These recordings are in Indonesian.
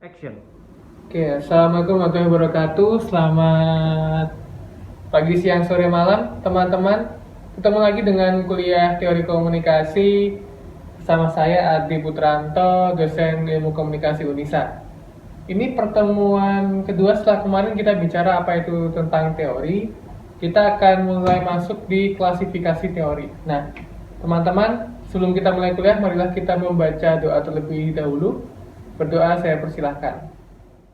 Action. Oke, Assalamualaikum warahmatullahi wabarakatuh. Selamat pagi, siang, sore, malam, teman-teman. Ketemu lagi dengan kuliah teori komunikasi bersama saya Adi Putranto, dosen ilmu komunikasi Unisa. Ini pertemuan kedua setelah kemarin kita bicara apa itu tentang teori. Kita akan mulai masuk di klasifikasi teori. Nah, teman-teman, sebelum kita mulai kuliah, marilah kita membaca doa terlebih dahulu. Berdoa, saya persilahkan.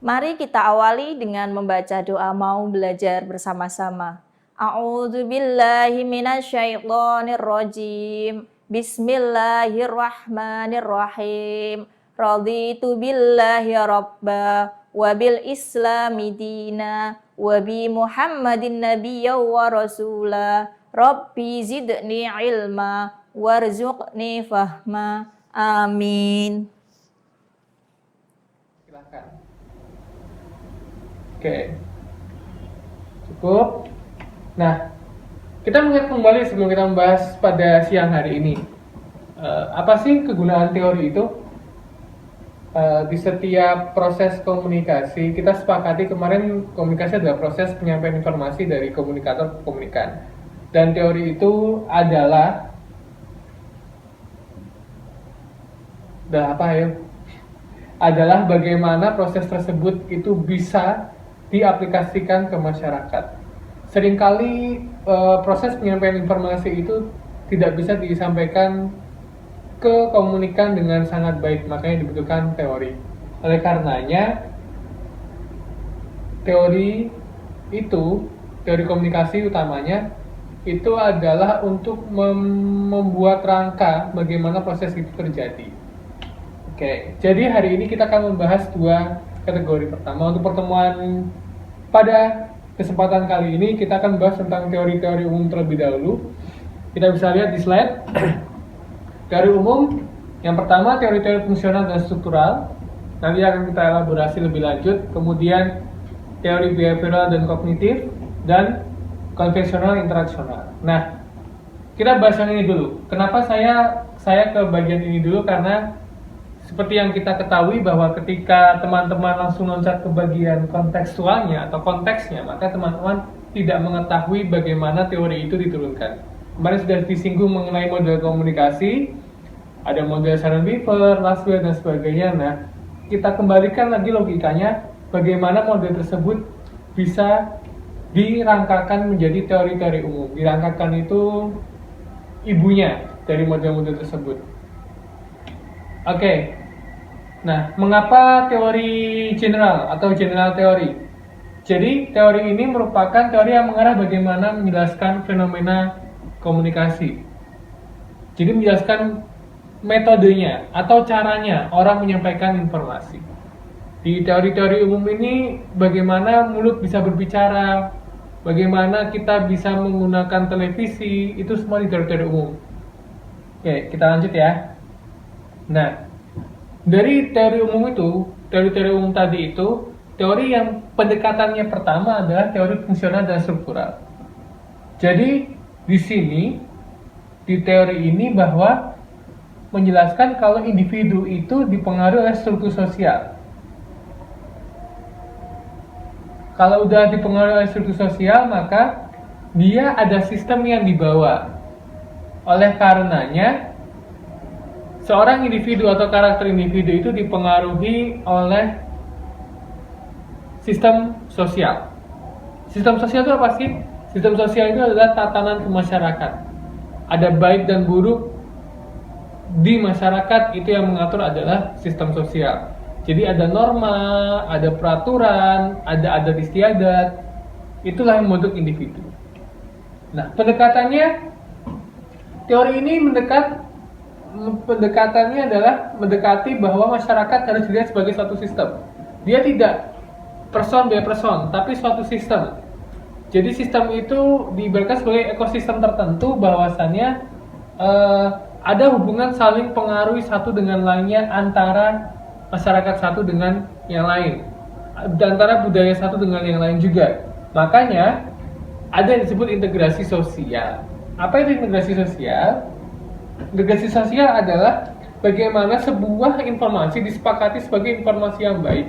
Mari kita awali dengan membaca doa mau belajar bersama-sama. A'udzubillahi minasyaitonirrajim. Bismillahirrahmanirrahim. Raditu billahi rabba wa bil islami dina wa bi Muhammadin nabiyya wa rasula. Rabbi zidni ilma warzuqni fahma. Amin. Silakan. Oke, cukup. Nah, kita melihat kembali sebelum kita membahas pada siang hari ini. Apa sih kegunaan teori itu? Di setiap proses komunikasi, kita sepakati kemarin komunikasi adalah proses penyampaian informasi dari komunikator ke komunikan. Dan teori itu adalah adalah bagaimana proses tersebut itu bisa diaplikasikan ke masyarakat. Seringkali proses penyampaian informasi itu tidak bisa disampaikan ke komunikan dengan sangat baik, makanya dibutuhkan teori. Oleh karenanya, teori komunikasi utamanya itu adalah untuk membuat rangka bagaimana proses itu terjadi. Oke, jadi hari ini kita akan membahas dua kategori. Pertama, untuk pertemuan pada kesempatan kali ini kita akan membahas tentang teori-teori umum terlebih dahulu. Kita bisa lihat di slide. Teori umum yang pertama teori-teori fungsional dan struktural. Nanti akan kita elaborasi lebih lanjut. Kemudian teori behavioral dan kognitif dan konvensional interaksional. Nah, kita bahas yang ini dulu. Kenapa saya ke bagian ini dulu? Karena seperti yang kita ketahui bahwa ketika teman-teman langsung loncat ke bagian kontekstualnya atau konteksnya, maka teman-teman tidak mengetahui bagaimana teori itu diturunkan. Kemarin sudah disinggung mengenai model komunikasi, ada model Sharon-Weaver, Laswell, dan sebagainya. Nah, kita kembalikan lagi logikanya, bagaimana model tersebut bisa dirangkakan menjadi teori-teori umum. Dirangkakan itu ibunya dari model-model tersebut. Oke. Nah, mengapa teori general atau general teori? Jadi, teori ini merupakan teori yang mengarah bagaimana menjelaskan fenomena komunikasi. Jadi, menjelaskan metodenya atau caranya orang menyampaikan informasi. Di teori-teori umum ini, bagaimana mulut bisa berbicara, bagaimana kita bisa menggunakan televisi, itu semua di teori-teori umum. Oke, kita lanjut ya. Nah, dari teori umum itu, teori-teori umum tadi itu, teori yang pendekatannya pertama adalah teori fungsional dan struktural. Jadi, di sini, di teori ini bahwa menjelaskan kalau individu itu dipengaruhi oleh struktur sosial. Kalau udah dipengaruhi oleh struktur sosial, maka dia ada sistem yang dibawa. Oleh karenanya, seorang individu atau karakter individu itu dipengaruhi oleh sistem sosial. Sistem sosial itu apa sih? Sistem sosial itu adalah tatanan kemasyarakatan. Ada baik dan buruk di masyarakat, itu yang mengatur adalah sistem sosial. Jadi ada norma, ada peraturan, ada adat istiadat. Itulah yang membentuk individu. Nah, pendekatannya, teori ini pendekatannya adalah mendekati bahwa masyarakat harus dilihat sebagai suatu sistem. Dia tidak person by person, tapi suatu sistem. Jadi sistem itu diibaratkan sebagai ekosistem tertentu, bahwasannya ada hubungan saling pengaruhi satu dengan lainnya antara masyarakat satu dengan yang lain, antara budaya satu dengan yang lain juga. Makanya ada yang disebut integrasi sosial. Apa itu integrasi sosial? Integrasi sosial adalah bagaimana sebuah informasi disepakati sebagai informasi yang baik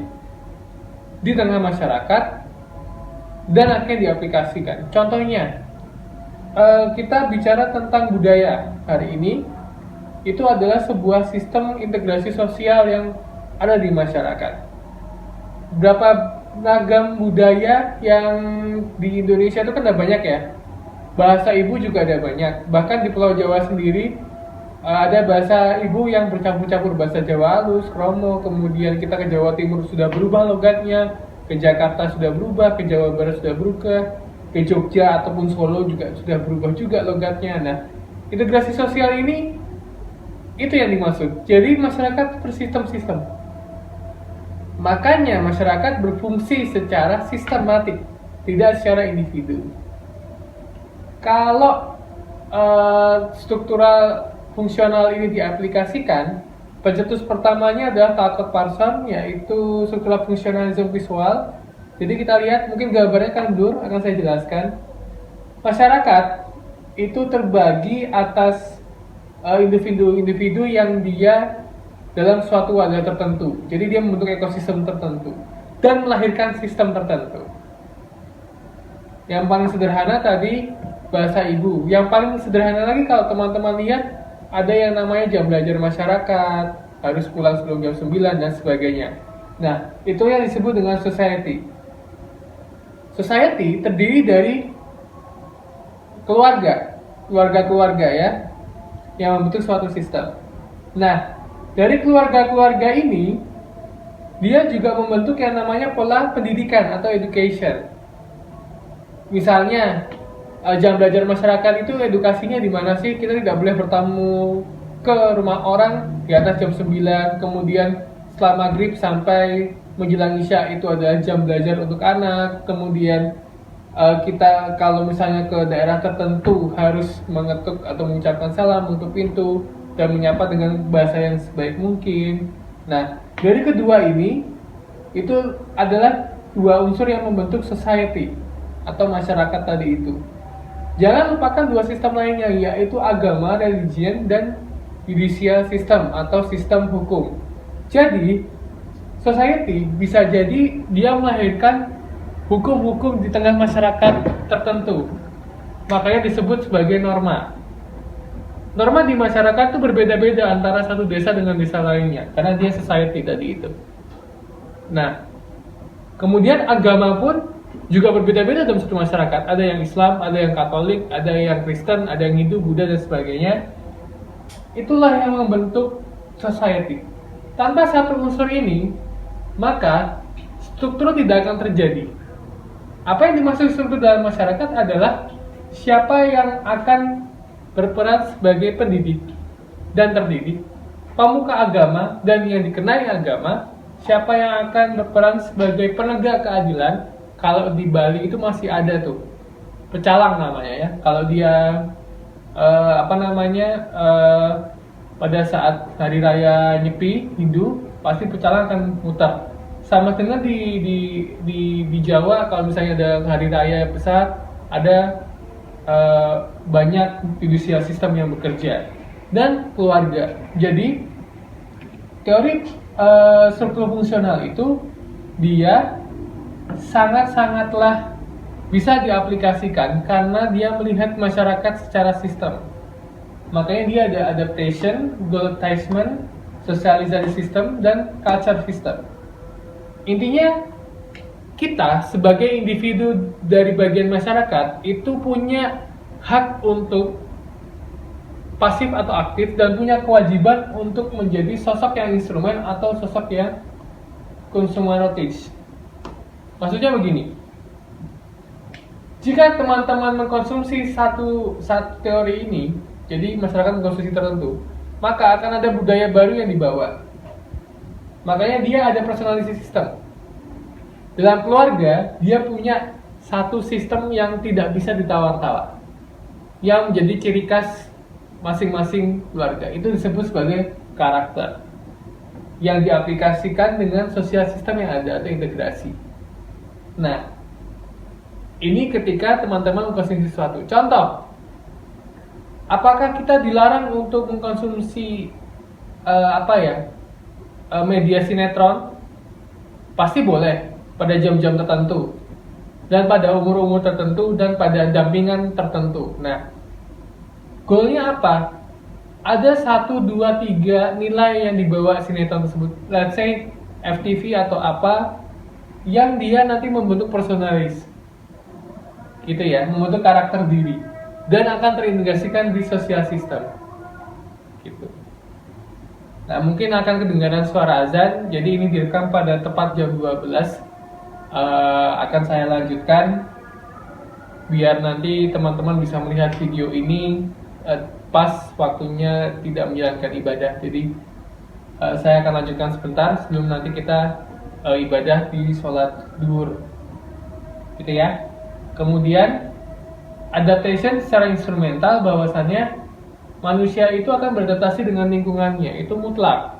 di tengah masyarakat dan akhirnya diaplikasikan. Contohnya, kita bicara tentang budaya hari ini, itu adalah sebuah sistem integrasi sosial yang ada di masyarakat. Berapa ragam budaya yang di Indonesia itu kan ada banyak ya. Bahasa ibu juga ada banyak. Bahkan di Pulau Jawa sendiri ada bahasa ibu yang bercampur-campur, bahasa Jawa halus, kromo, kemudian kita ke Jawa Timur sudah berubah logatnya, ke Jakarta sudah berubah, ke Jawa Barat sudah berubah, ke Jogja ataupun Solo juga sudah berubah juga logatnya. Nah, integrasi sosial ini itu yang dimaksud. Jadi masyarakat bersistem-sistem. Makanya masyarakat berfungsi secara sistematik, tidak secara individu. Kalau struktural fungsional ini diaplikasikan, pencetus pertamanya adalah Talcott Parsons, yaitu struktural fungsionalisme visual. Jadi kita lihat, mungkin gambarnya kan blur, akan saya jelaskan. Masyarakat itu terbagi atas individu-individu yang dia dalam suatu wadah tertentu. Jadi dia membentuk ekosistem tertentu dan melahirkan sistem tertentu. Yang paling sederhana tadi bahasa ibu. Yang paling sederhana lagi kalau teman-teman lihat, ada yang namanya jam belajar masyarakat, harus pulang sebelum jam 9 dan sebagainya. Nah, itu yang disebut dengan society. Society terdiri dari keluarga-keluarga ya, yang membentuk suatu sistem. Nah, dari keluarga-keluarga ini, dia juga membentuk yang namanya pola pendidikan atau education. Misalnya, jam belajar masyarakat itu edukasinya di mana sih? Kita tidak boleh bertamu ke rumah orang di atas jam 9, kemudian setelah maghrib sampai menjelang isya itu adalah jam belajar untuk anak, kemudian kita kalau misalnya ke daerah tertentu harus mengetuk atau mengucapkan salam untuk pintu dan menyapa dengan bahasa yang sebaik mungkin. Nah, dari kedua ini itu adalah dua unsur yang membentuk society atau masyarakat tadi itu. Jangan lupakan dua sistem lainnya, yaitu agama, religion, dan judicial system atau sistem hukum. Jadi, society bisa jadi dia melahirkan hukum-hukum di tengah masyarakat tertentu. Makanya disebut sebagai norma. Norma di masyarakat itu berbeda-beda antara satu desa dengan desa lainnya, karena dia society tadi itu. Nah, kemudian agama pun juga berbeda-beda dalam satu masyarakat. Ada yang Islam, ada yang Katolik, ada yang Kristen, ada yang Hindu, Buddha, dan sebagainya. Itulah yang membentuk society. Tanpa satu unsur ini, maka struktur tidak akan terjadi. Apa yang dimaksud struktur dalam masyarakat adalah siapa yang akan berperan sebagai pendidik dan terdidik, pemuka agama dan yang dikenai agama, siapa yang akan berperan sebagai penegak keadilan. Kalau di Bali itu masih ada tuh pecalang namanya ya. Kalau dia pada saat hari raya Nyepi Hindu, pasti pecalang akan muter. Sama dengan di Jawa, kalau misalnya ada hari raya besar, ada banyak judicial system yang bekerja dan keluarga. Jadi teori struktur fungsional itu dia sangat-sangatlah bisa diaplikasikan karena dia melihat masyarakat secara sistem. Makanya dia ada adaptation, goal attachment, socialization system, dan culture system. Intinya, kita sebagai individu dari bagian masyarakat itu punya hak untuk pasif atau aktif dan punya kewajiban untuk menjadi sosok yang instrumen atau sosok yang consumerist. Maksudnya begini, jika teman-teman mengkonsumsi satu teori ini, jadi masyarakat mengkonsumsi tertentu, maka akan ada budaya baru yang dibawa. Makanya dia ada personality system. Dalam keluarga, dia punya satu sistem yang tidak bisa ditawar-tawar, yang menjadi ciri khas masing-masing keluarga. Itu disebut sebagai karakter, yang diaplikasikan dengan sosial sistem yang ada atau integrasi. Nah, ini ketika teman-teman mengkonsumsi sesuatu. Contoh, apakah kita dilarang untuk mengkonsumsi apa ya, media sinetron pasti boleh pada jam-jam tertentu dan pada umur-umur tertentu dan pada dampingan tertentu. Nah, goalnya apa? Ada 1, 2, 3 nilai yang dibawa sinetron tersebut. Let's say FTV atau apa yang dia nanti membentuk personalis. Gitu ya, membentuk karakter diri dan akan terintegrasikan di sosial sistem. Gitu. Nah, mungkin akan kedengaran suara azan, jadi ini direkam pada tepat jam 12. Akan saya lanjutkan biar nanti teman-teman bisa melihat video ini pas waktunya tidak menjalankan ibadah. Jadi saya akan lanjutkan sebentar sebelum nanti kita ibadah di sholat duhur, gitu ya. Kemudian adaptation secara instrumental, bahwasannya manusia itu akan beradaptasi dengan lingkungannya, itu mutlak.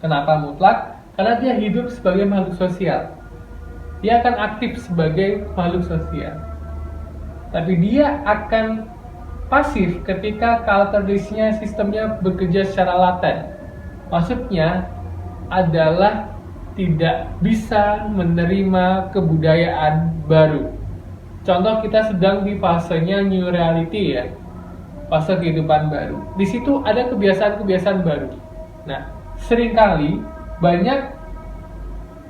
Kenapa mutlak? Karena dia hidup sebagai makhluk sosial. Dia akan aktif sebagai makhluk sosial. Tapi dia akan pasif ketika karakteristiknya sistemnya bekerja secara laten. Maksudnya adalah tidak bisa menerima kebudayaan baru. Contoh, kita sedang di fasenya new reality ya, fase kehidupan baru. Di situ ada kebiasaan-kebiasaan baru. Nah, seringkali banyak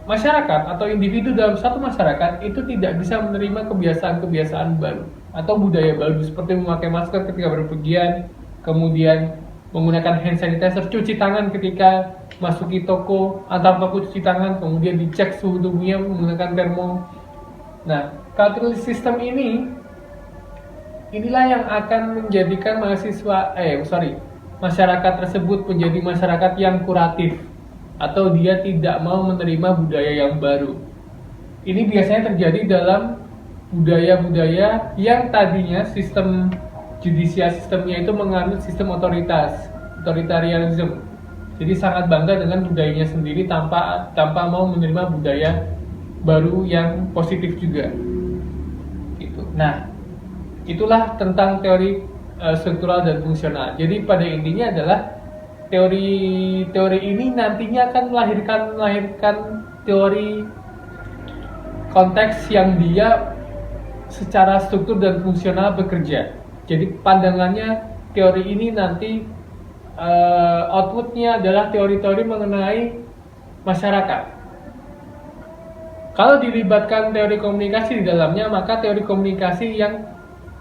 masyarakat atau individu dalam satu masyarakat itu tidak bisa menerima kebiasaan-kebiasaan baru atau budaya baru, seperti memakai masker ketika berpergian, kemudian menggunakan hand sanitizer, cuci tangan ketika masuki toko, antar toko cuci tangan, kemudian dicek suhu tubuhnya menggunakan termo. Nah, karakteristik sistem inilah yang akan menjadikan masyarakat tersebut menjadi masyarakat yang kuratif atau dia tidak mau menerima budaya yang baru. Ini biasanya terjadi dalam budaya-budaya yang tadinya sistem judicial sistemnya itu menganut sistem otoritarianisme. Jadi sangat bangga dengan budayanya sendiri tanpa mau menerima budaya baru yang positif juga. Gitu. Nah, itulah tentang teori struktural dan fungsional. Jadi pada intinya adalah teori ini nantinya akan melahirkan teori konteks yang dia secara struktur dan fungsional bekerja. Jadi pandangannya teori ini nanti outputnya adalah teori-teori mengenai masyarakat. Kalau dilibatkan teori komunikasi di dalamnya, maka teori komunikasi yang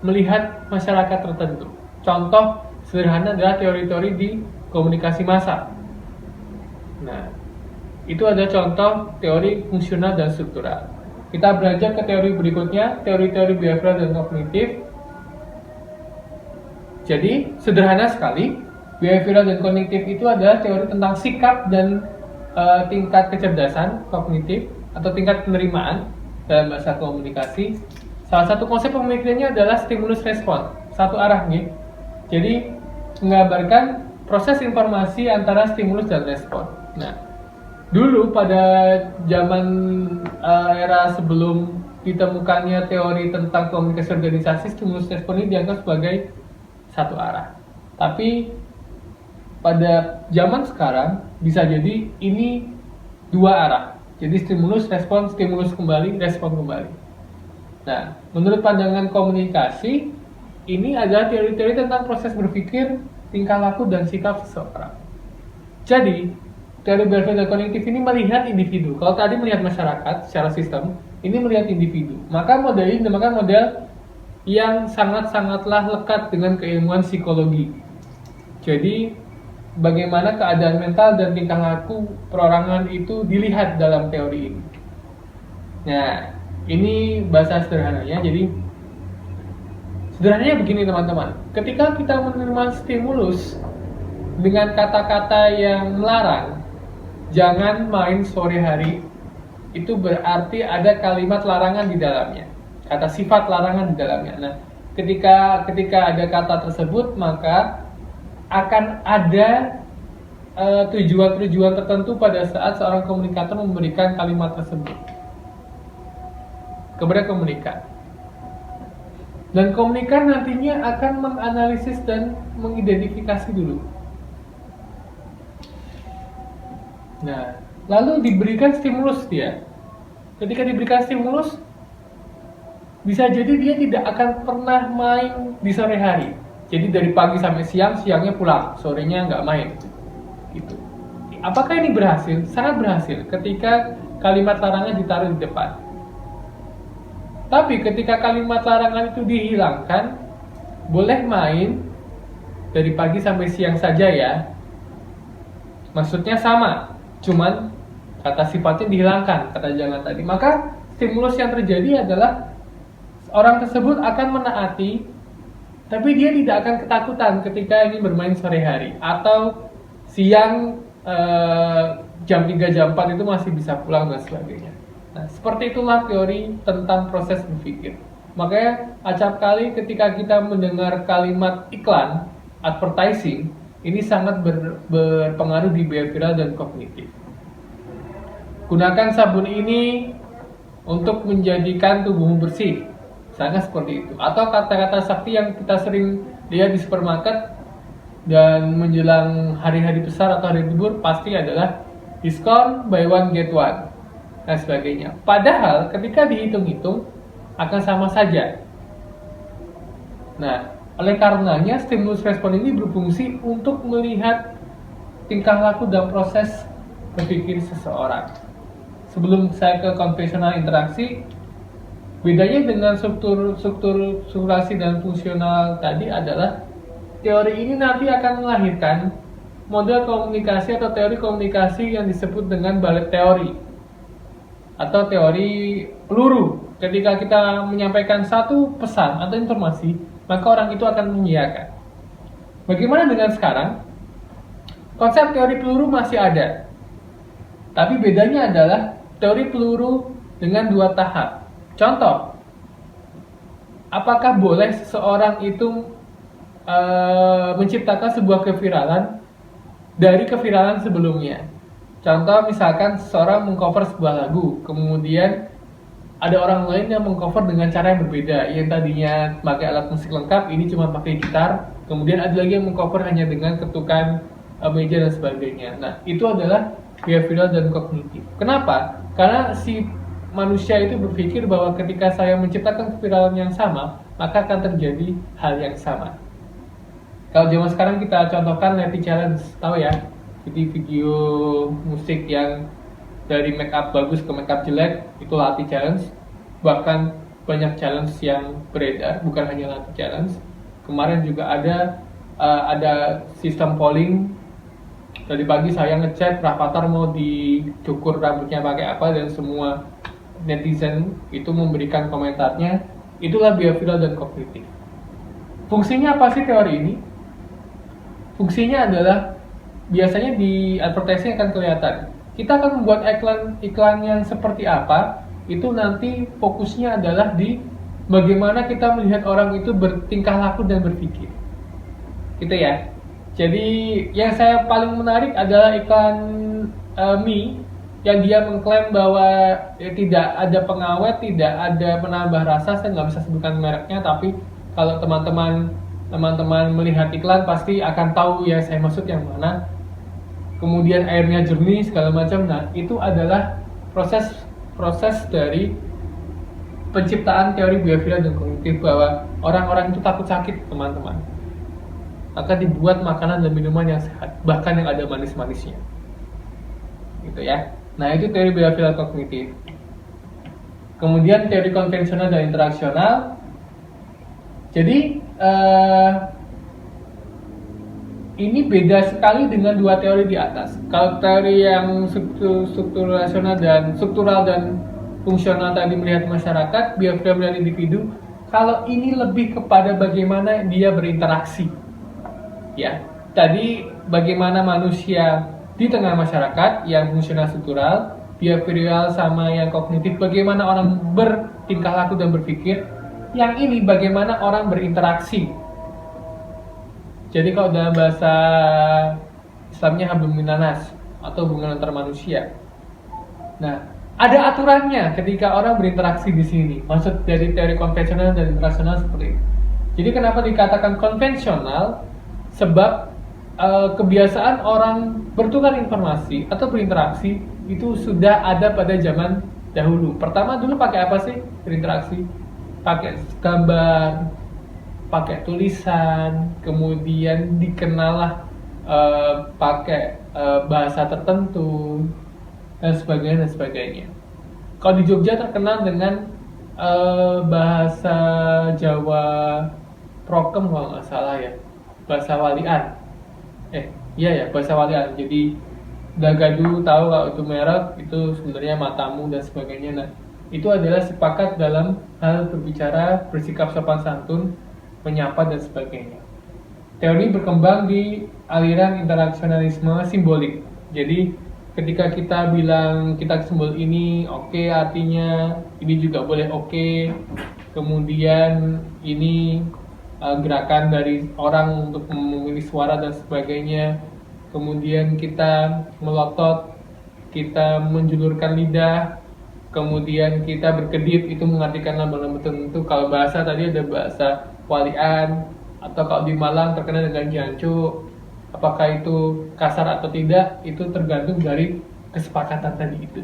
melihat masyarakat tertentu. Contoh sederhana adalah teori-teori di komunikasi massa. Nah, itu ada contoh teori fungsional dan struktural. Kita belajar ke teori berikutnya, teori-teori behavioral dan kognitif. Jadi, sederhana sekali, behavioral dan kognitif itu adalah teori tentang sikap dan tingkat kecerdasan kognitif atau tingkat penerimaan dalam bahasa komunikasi. Salah satu konsep pemikirannya adalah stimulus respon, satu arah nih. Jadi menggambarkan proses informasi antara stimulus dan respon. Nah, dulu pada zaman era sebelum ditemukannya teori tentang komunikasi organisasi, stimulus respon ini dianggap sebagai satu arah. Tapi pada zaman sekarang bisa jadi ini dua arah. Jadi stimulus, respon, stimulus kembali, respon kembali. Nah, menurut pandangan komunikasi, ini adalah teori-teori tentang proses berpikir, tingkah laku, dan sikap seseorang. Jadi, teori behavioral dan kognitif ini melihat individu. Kalau tadi melihat masyarakat secara sistem, ini melihat individu. Maka model ini dinamakan model yang sangat-sangatlah lekat dengan keilmuan psikologi. Jadi, bagaimana keadaan mental dan tingkah laku perorangan itu dilihat dalam teori ini. Nah, ini bahasa sederhananya. Jadi, sederhananya begini teman-teman. Ketika kita menerima stimulus dengan kata-kata yang melarang, jangan main sore hari, itu berarti ada kalimat larangan di dalamnya. Kata sifat larangan di dalamnya. Nah, ketika ada kata tersebut, maka akan ada tujuan-tujuan tertentu pada saat seorang komunikator memberikan kalimat tersebut kepada komunikan. Dan komunikan nantinya akan menganalisis dan mengidentifikasi dulu. Nah, lalu diberikan stimulus dia. Ketika diberikan stimulus, bisa jadi dia tidak akan pernah main di sore hari. Jadi dari pagi sampai siang, siangnya pulang, sorenya nggak main. Gitu. Apakah ini berhasil? Sangat berhasil ketika kalimat larangan ditaruh di depan. Tapi ketika kalimat larangan itu dihilangkan, boleh main dari pagi sampai siang saja ya. Maksudnya sama, cuman kata sifatnya dihilangkan, kata jangan tadi. Maka stimulus yang terjadi adalah orang tersebut akan menaati, tapi dia tidak akan ketakutan ketika ingin bermain sore hari atau siang jam 3 jam 4 itu masih bisa pulang dan sebagainya. Nah, seperti itulah teori tentang proses berpikir. Makanya acap kali ketika kita mendengar kalimat iklan, advertising, ini sangat berpengaruh di behavioral dan kognitif. Gunakan sabun ini untuk menjadikan tubuhmu bersih. Sangat seperti itu. Atau kata-kata sakti yang kita sering lihat di supermarket dan menjelang hari-hari besar atau hari libur pasti adalah diskon buy one get one dan sebagainya. Padahal ketika dihitung-hitung akan sama saja. Nah, oleh karenanya stimulus respon ini berfungsi untuk melihat tingkah laku dan proses berpikir seseorang. Sebelum saya ke konvensional interaksi, bedanya dengan strukturasi dan fungsional tadi adalah teori ini nanti akan melahirkan model komunikasi atau teori komunikasi yang disebut dengan bullet teori atau teori peluru. Ketika kita menyampaikan satu pesan atau informasi, maka orang itu akan mengiyakan. Bagaimana dengan sekarang? Konsep teori peluru masih ada, tapi bedanya adalah teori peluru dengan 2 tahap. Contoh, apakah boleh seseorang itu menciptakan sebuah keviralan dari keviralan sebelumnya? Contoh, misalkan seseorang mengcover sebuah lagu, kemudian ada orang lain yang mengcover dengan cara yang berbeda. Yang tadinya pakai alat musik lengkap, ini cuma pakai gitar. Kemudian ada lagi yang mengcover hanya dengan ketukan meja dan sebagainya. Nah, itu adalah behavioral dan kognitif. Kenapa? Karena si manusia itu berpikir bahwa ketika saya menciptakan keviralan yang sama, maka akan terjadi hal yang sama. Kalau zaman sekarang kita contohkan Letty Challenge, tahu ya? Jadi video musik yang dari make up bagus ke make up jelek, itu Letty Challenge. Bahkan banyak challenge yang beredar, bukan hanya Letty Challenge. Kemarin juga ada sistem polling. Tadi pagi saya ngechat Rafathar mau dicukur rambutnya pakai apa, dan semua netizen itu memberikan komentarnya. Itulah behavioral dan kognitif. Fungsinya apa sih teori ini? Fungsinya adalah biasanya di advertising akan kelihatan. Kita akan membuat iklan yang seperti apa, itu nanti fokusnya adalah di bagaimana kita melihat orang itu bertingkah laku dan berpikir. Gitu ya. Jadi yang saya paling menarik adalah iklan mie yang dia mengklaim bahwa tidak ada pengawet, tidak ada penambah rasa. Saya nggak bisa sebutkan mereknya, tapi kalau teman-teman melihat iklan pasti akan tahu yang saya maksud yang mana. Kemudian airnya jernih segala macam. Nah, itu adalah proses dari penciptaan teori behavioral dan kognitif bahwa orang-orang itu takut sakit, teman-teman. Maka dibuat makanan dan minuman yang sehat, bahkan yang ada manis-manisnya. Gitu ya. Nah, itu teori behavioral kognitif. Kemudian teori konvensional dan interaksional. Jadi ini beda sekali dengan 2 teori di atas. Kalau teori yang struktural dan fungsional tadi melihat masyarakat, behavioral dan individu. Kalau ini lebih kepada bagaimana dia berinteraksi. Ya, tadi bagaimana manusia di tengah masyarakat yang fungsional struktural, behavioral sama yang kognitif, bagaimana orang bertingkah laku dan berpikir. Yang ini bagaimana orang berinteraksi. Jadi kalau dalam bahasa Islamnya hablum minanas atau hubungan antar manusia. Nah, ada aturannya ketika orang berinteraksi di sini. Maksud dari teori konvensional dan interaksional seperti itu. Jadi kenapa dikatakan konvensional? Sebab kebiasaan orang bertukar informasi atau berinteraksi itu sudah ada pada zaman dahulu. Pertama dulu pakai apa sih berinteraksi? Pakai gambar, pakai tulisan, kemudian dikenallah pakai bahasa tertentu dan sebagainya dan sebagainya. Kalau di Jogja terkenal dengan bahasa Jawa Prokem kalau nggak salah ya, bahasa Walian. Iya ya, bahasa Walian. Jadi Gagadu tahu kalau itu merek itu sebenarnya matamu dan sebagainya. Nah, itu adalah sepakat dalam hal berbicara, bersikap sopan santun, menyapa dan sebagainya. Teori berkembang di aliran internasionalisme simbolik. Jadi ketika kita bilang kita simbol ini oke, artinya ini juga boleh oke. Kemudian ini gerakan dari orang untuk memilih suara dan sebagainya. Kemudian kita melotot, kita menjulurkan lidah, kemudian kita berkedip, itu mengartikan lambang-lambang tertentu. Kalau bahasa tadi ada bahasa Walian, atau kalau di Malang terkenal dengan Jancu. Apakah itu kasar atau tidak, itu tergantung dari kesepakatan tadi itu.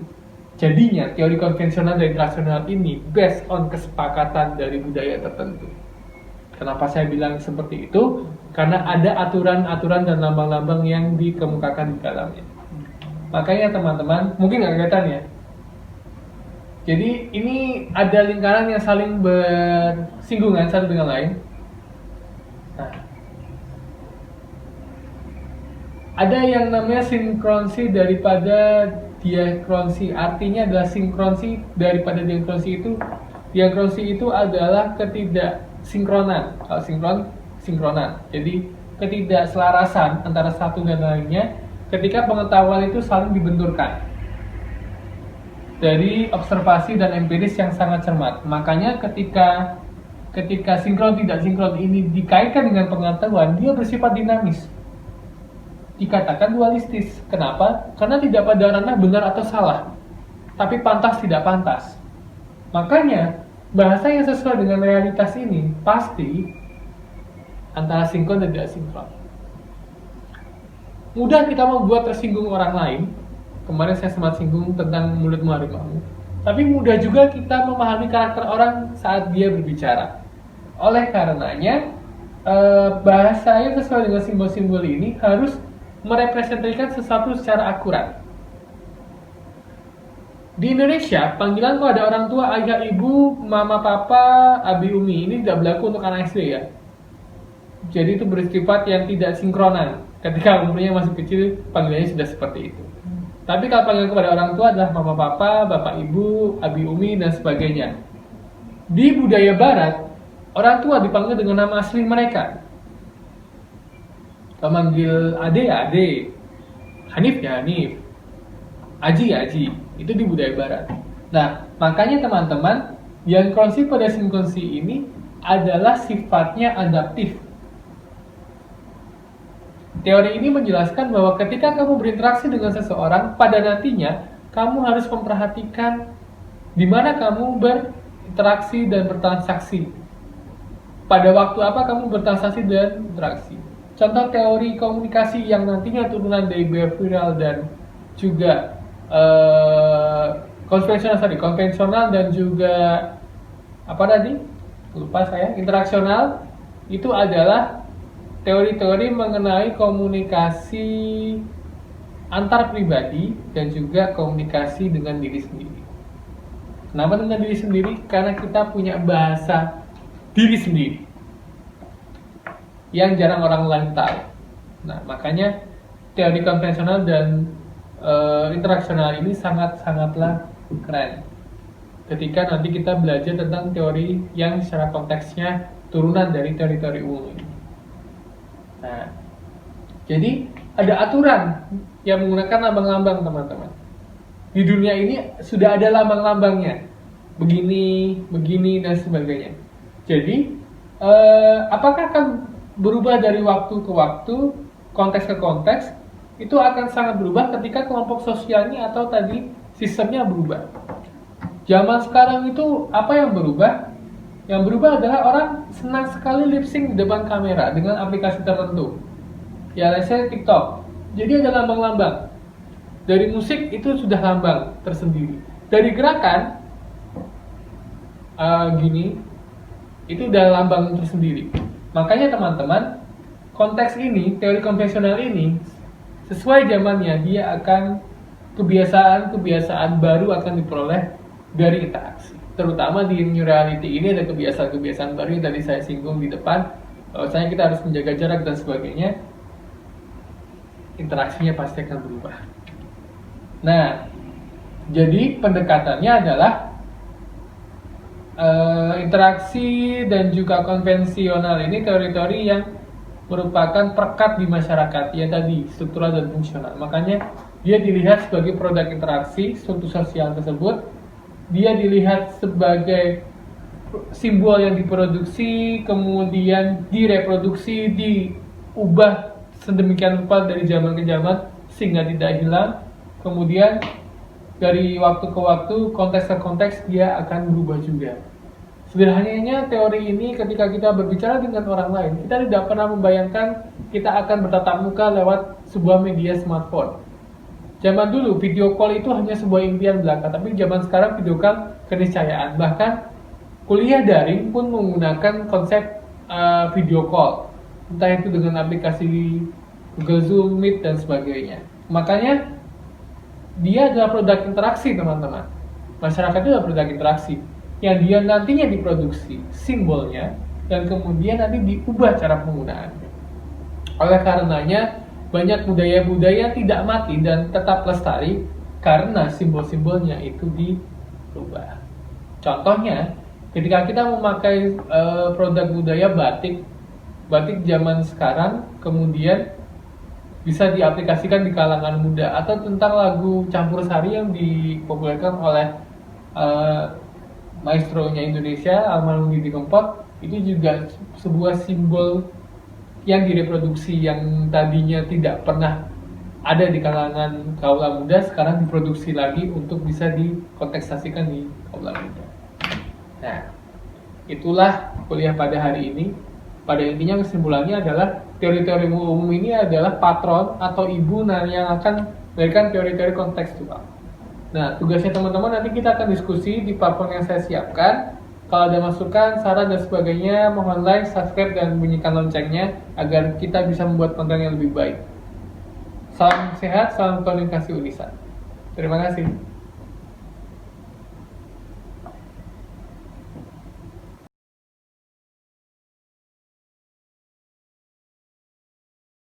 Jadinya teori konvensional dan internasional ini based on kesepakatan dari budaya tertentu. Kenapa saya bilang seperti itu? Karena ada aturan-aturan dan lambang-lambang yang dikemukakan di dalamnya. Makanya teman-teman, mungkin nggak kelihatan ya. Jadi ini ada lingkaran yang saling bersinggungan satu dengan lain. Nah, ada yang namanya sinkronsi daripada diakronsi. Artinya adalah sinkronsi daripada diakronsi itu. Diakronsi itu adalah ketidaksinkronan. Kalau sinkronan. Jadi ketidakselarasan antara satu dan lainnya ketika pengetahuan itu saling dibenturkan dari observasi dan empiris yang sangat cermat. Makanya ketika sinkron tidak sinkron ini dikaitkan dengan pengetahuan, dia bersifat dinamis. Dikatakan dualistis. Kenapa? Karena tidak pada ranah benar atau salah, tapi pantas tidak pantas. Makanya bahasa yang sesuai dengan realitas ini pasti antara sinkron dan tidak sinkron. Mudah kita membuat tersinggung orang lain. Kemarin saya sempat singgung tentang mulutmu harimau. Tapi mudah juga kita memahami karakter orang saat dia berbicara. Oleh karenanya, bahasa yang sesuai dengan simbol-simbol ini harus merepresentasikan sesuatu secara akurat. Di Indonesia, panggilan kalau ada orang tua, ayah, ibu, mama, papa, abi, umi, ini tidak berlaku untuk anak SD ya. Jadi itu bersifat yang tidak sinkronan. Ketika umurnya masih kecil, panggilannya sudah seperti itu. Tapi kalau panggilan kepada orang tua adalah mama, papa, bapak, ibu, abi, umi, dan sebagainya. Di budaya barat, orang tua dipanggil dengan nama asli mereka. Kalau manggil ade ya ade, Hanif ya Hanif, Aji ya Aji. Itu di budaya barat. Nah, makanya teman-teman, yang kronsi pada sinkronsi ini adalah sifatnya adaptif. Teori ini menjelaskan bahwa ketika kamu berinteraksi dengan seseorang, pada nantinya kamu harus memperhatikan di mana kamu berinteraksi dan bertransaksi. Pada waktu apa kamu bertransaksi dan interaksi. Contoh teori komunikasi yang nantinya turunan dari behavioral dan juga konvensional dan juga apa tadi? Lupa saya. Interaksional itu adalah teori-teori mengenai komunikasi antar pribadi dan juga komunikasi dengan diri sendiri. Kenapa dengan diri sendiri? Karena kita punya bahasa diri sendiri yang jarang orang lain tahu. Nah, makanya teori konvensional dan interaksional ini sangatlah keren. Ketika nanti kita belajar tentang teori yang secara konteksnya turunan dari teori-teori umum ini. Nah, jadi ada aturan yang menggunakan lambang-lambang, teman-teman. Di dunia ini sudah ada lambang-lambangnya, begini, dan sebagainya. Jadi, apakah akan berubah dari waktu ke waktu, konteks ke konteks? Itu akan sangat berubah ketika kelompok sosialnya atau tadi sistemnya berubah. Zaman sekarang itu apa yang berubah? Yang berubah adalah orang senang sekali lip sync di depan kamera dengan aplikasi tertentu. Ya, let's say TikTok. Jadi ada lambang-lambang. Dari musik itu sudah lambang tersendiri. Dari gerakan gini, itu udah lambang tersendiri. Makanya teman-teman, konteks ini, teori konvensional ini, sesuai zamannya, dia akan kebiasaan-kebiasaan baru akan diperoleh dari interaksi. Terutama di new reality ini ada kebiasaan-kebiasaan baru yang tadi saya singgung di depan. Bahwasanya kita harus menjaga jarak dan sebagainya. Interaksinya pasti akan berubah. Nah, jadi pendekatannya adalah interaksi dan juga konvensional ini teori-teori yang merupakan perekat di masyarakat, ya tadi struktural dan fungsional. Makanya dia dilihat sebagai produk interaksi struktur sosial tersebut, dia dilihat sebagai simbol yang diproduksi, kemudian direproduksi, diubah sedemikian rupa dari zaman ke zaman sehingga tidak hilang. Kemudian dari waktu ke waktu, konteks ke konteks dia akan berubah juga. Sederhananya teori ini ketika kita berbicara dengan orang lain, kita tidak pernah membayangkan kita akan bertatap muka lewat sebuah media smartphone. Zaman dulu video call itu hanya sebuah impian belaka, tapi zaman sekarang video call keniscayaan. Bahkan kuliah daring pun menggunakan konsep video call, entah itu dengan aplikasi Google Zoom, Meet dan sebagainya. Makanya dia adalah produk interaksi, teman-teman. Masyarakat itu adalah produk interaksi yang dia nantinya diproduksi simbolnya dan kemudian nanti diubah cara penggunaannya. Oleh karenanya banyak budaya-budaya tidak mati dan tetap lestari karena simbol-simbolnya itu dirubah. Contohnya, ketika kita memakai produk budaya batik zaman sekarang kemudian bisa diaplikasikan di kalangan muda, atau tentang lagu campur sari yang dipopulerkan oleh maestronya Indonesia, almarhum Didi Kempot, itu juga sebuah simbol yang direproduksi yang tadinya tidak pernah ada di kalangan kaula muda, sekarang diproduksi lagi untuk bisa dikonteksasikan di kaula muda. Nah, itulah kuliah pada hari ini. Pada intinya kesimpulannya adalah teori-teori umum ini adalah patron atau ibu yang akan memberikan teori-teori kontekstual. Nah, tugasnya teman-teman nanti kita akan diskusi di platform yang saya siapkan. Kalau ada masukan, saran dan sebagainya, mohon like, subscribe dan bunyikan loncengnya agar kita bisa membuat konten yang lebih baik. Salam sehat, salam komunikasi Unisa. Terima kasih.